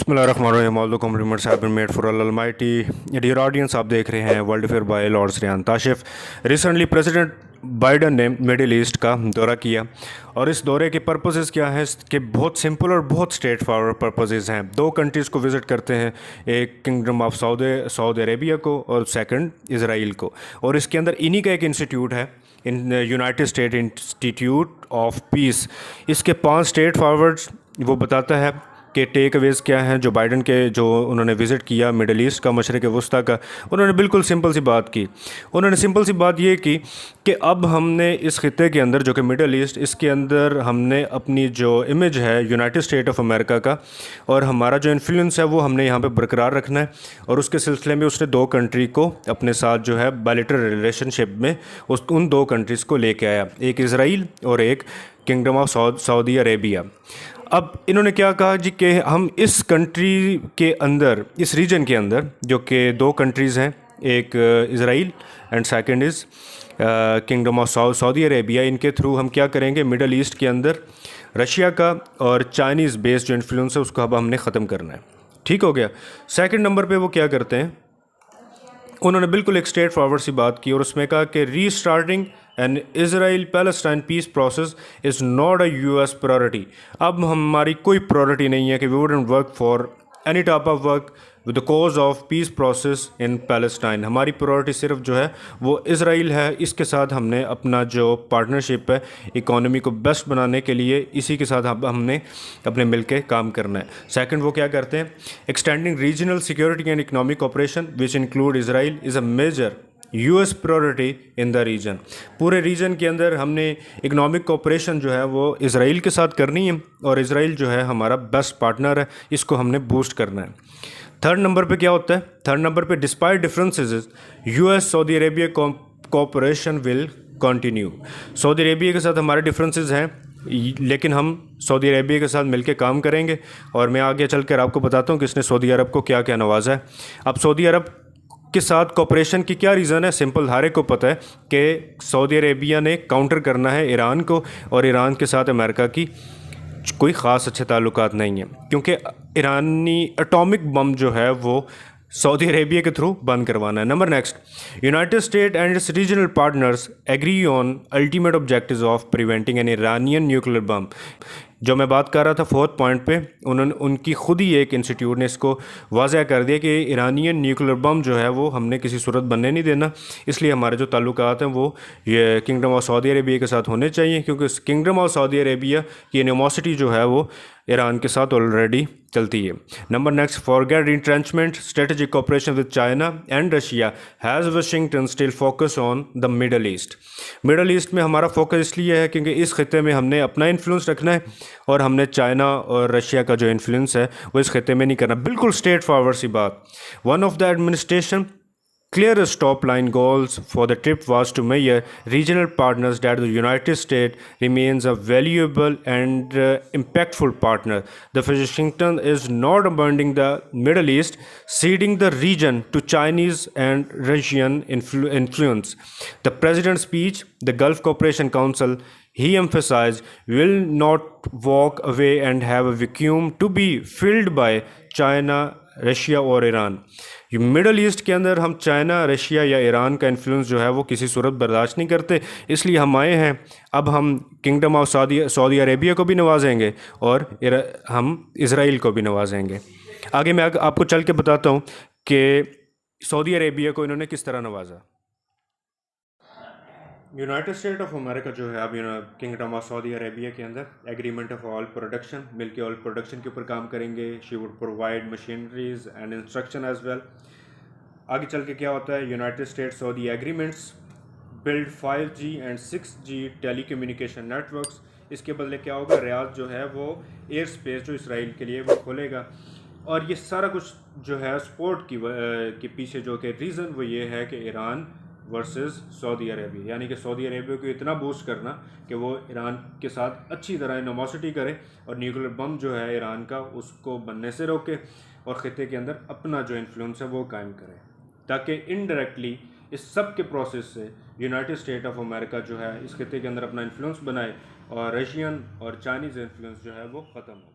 बिस्मिल्लाहिर्रहमानिर्रहीम। All the compliments have been made for al almighty. Dear audience, आप देख रहे हैं world affair by lord Riyan Tashif. Recently president Biden ने मिडिल ईस्ट का दौरा किया और इस दौरे के पर्पसेस क्या हैं कि बहुत सिंपल और बहुत स्ट्रेट फॉरवर्ड पर्पसेस हैं। दो कंट्रीज़ को विज़िट करते हैं, एक किंगडम ऑफ सऊदी अरेबिया को और सेकंड इसराइल को। और इसके अंदर इन्हीं का एक इंस्टीट्यूट है, in United state institute of peace. इसके 5 स्ट्रेट फॉरवर्ड्स वो बताता है कि टेक अवेज़ क्या हैं जो बाइडन के जो उन्होंने विज़िट किया मिडल ईस्ट का, मशरिक़ वस्ता का। उन्होंने बिल्कुल सिंपल सी बात की। उन्होंने सिंपल सी बात ये की कि अब हमने इस खित्ते के अंदर जो कि मिडल ईस्ट, इसके अंदर हमने अपनी जो इमेज है यूनाइटेड स्टेट ऑफ अमेरिका का और हमारा जो इन्फ्लुएंस है वो हमने यहाँ पे बरकरार रखना है। और उसके सिलसिले में उसने 2 कंट्री को अपने साथ जो है बायलैटरल रिलेशनशिप में उन 2 कंट्रीज़ को लेके आया, एक इसराइल और एक किंगडम ऑफ सऊदी अरेबिया। अब इन्होंने क्या कहा जी कि हम इस कंट्री के अंदर, इस रीजन के अंदर जो कि 2 कंट्रीज़ हैं, एक Israel and second is kingdom of Saudi Arabia, इनके थ्रू हम क्या करेंगे, मिडल ईस्ट के अंदर रशिया का और चाइनीज़ बेस्ड जो इन्फ्लुएंस है उसको अब हमने ख़त्म करना है। ठीक हो गया। सेकंड नंबर पे वो क्या करते हैं, उन्होंने बिल्कुल एक स्ट्रेट फॉरवर्ड सी बात की और उसमें कहा कि restarting an Israel Palestine peace process is not a US priority. अब हमारी कोई प्रायोरिटी नहीं है कि we wouldn't work for any type of work with the cause of peace process in Palestine. हमारी प्रायोरिटी सिर्फ जो है वो इसराइल है। इसके साथ हमने अपना जो पार्टनरशिप है इकोनॉमी को बेस्ट बनाने के लिए, इसी के साथ हमने अपने मिल के काम करना है। सेकंड वो क्या करते हैं, extending regional security and economic cooperation which include Israel is a major US priority in the region. पूरे रीजन के अंदर हमने इकोनॉमिक कोऑपरेशन जो है वो इसराइल के साथ करनी है और इसराइल जो है हमारा बेस्ट पार्टनर है, इसको हमने बूस्ट करना है। थर्ड नंबर पे क्या होता है, थर्ड नंबर पे despite differences US Saudi Arabia cooperation will continue. Saudi Arabia के साथ हमारे डिफरेंसेस हैं लेकिन हम सऊदी अरेबिया के साथ मिलकर काम करेंगे और मैं आगे चलकर आपको बताता हूँ कि इसने सऊदी अरब को क्या क्या नवाजा है। अब सऊदी अरब के साथ कोऑपरेशन की क्या रीज़न है, सिंपल हर एक को पता है कि सऊदी अरेबिया ने काउंटर करना है ईरान को और ईरान के साथ अमेरिका की कोई ख़ास अच्छे ताल्लुकात नहीं है क्योंकि ईरानी एटॉमिक बम जो है वो सऊदी अरेबिया के थ्रू बंद करवाना है। Number next, United State and its regional partners agree on ultimate objectives of preventing an Iranian nuclear bomb. जो मैं बात कर रहा था 4th पॉइंट पे, उनकी खुद ही एक इंस्टीट्यूट ने इसको वाज़ह कर दिया कि ईरानियन न्यूक्लियर बम जो है वो हमने किसी सूरत बनने नहीं देना। इसलिए हमारे जो ताल्लुकात हैं वो ये किंगडम ऑफ सऊदी अरेबिया के साथ होने चाहिए क्योंकि किंगडम ऑफ सऊदी अरेबिया की एनिमोसिटी जो है वो ईरान के साथ ऑलरेडी चलती है। Number next, forget retrenchment strategic cooperation with China and Russia has Washington still focus on the middle east. Middle east में हमारा फोकस इसलिए है क्योंकि इस खित्ते में हमने अपना इन्फ्लुएंस रखना है और हमने चाइना और रशिया का जो इन्फ्लुएंस है वो इस खित्ते में नहीं करना। बिल्कुल स्ट्रेट फॉरवर्ड सी बात। One of the administration clearest top-line goals for the trip was to measure regional partners that the United States remains a valuable and impactful partner. The Washington is not abandoning the Middle East, ceding the region to Chinese and Russian influence. The president's speech, the Gulf Cooperation Council, he emphasized, will not walk away and have a vacuum to be filled by China, Russia और Iran. Middle east के अंदर हम China, Russia या Iran का influence जो है वो किसी सूरत बर्दाश्त नहीं करते, इसलिए हम आए हैं। अब हम किंगडम ऑफ सऊदी अरेबिया को भी नवाजेंगे और हम इसराइल को भी नवाजेंगे। आगे मैं आपको चल के बताता हूँ कि सऊदी अरेबिया को इन्होंने किस तरह नवाजा। यूनाइटेड स्टेट ऑफ अमेरिका जो है अब किंगडम ऑफ सऊदी अरेबिया के अंदर एग्रीमेंट ऑफ ऑयल प्रोडक्शन, मिलके ऑयल प्रोडक्शन के ऊपर काम करेंगे। She would provide machineries and instruction as well. आगे चल के क्या होता है, United State Saudi agreements build 5G and 6G telecommunication networks. इसके बदले क्या होगा, रियाद जो है वो एयर स्पेस जो इसराइल के लिए वो खोलेगा। और ये सारा कुछ जो है स्पोर्ट के पीछे जो कि रीज़न वो ये है कि ईरान वर्सेस सऊदी अरेबिया, यानी कि सऊदी अरेबिया को इतना बूस्ट करना कि वो ईरान के साथ अच्छी तरह एनिमोसिटी करे और न्यूक्लियर बम जो है ईरान का उसको बनने से रोके और ख़ित्ते के अंदर अपना जो इन्फ्लुएंस है वो कायम करे, ताकि इनडायरेक्टली इस सब के प्रोसेस से यूनाइटेड स्टेट ऑफ अमेरिका जो है इस खित्ते के अंदर अपना इन्फ्लुएंस बनाए और रशियन और चाइनीज़ इन्फ्लुएंस जो है वो ख़त्म हो।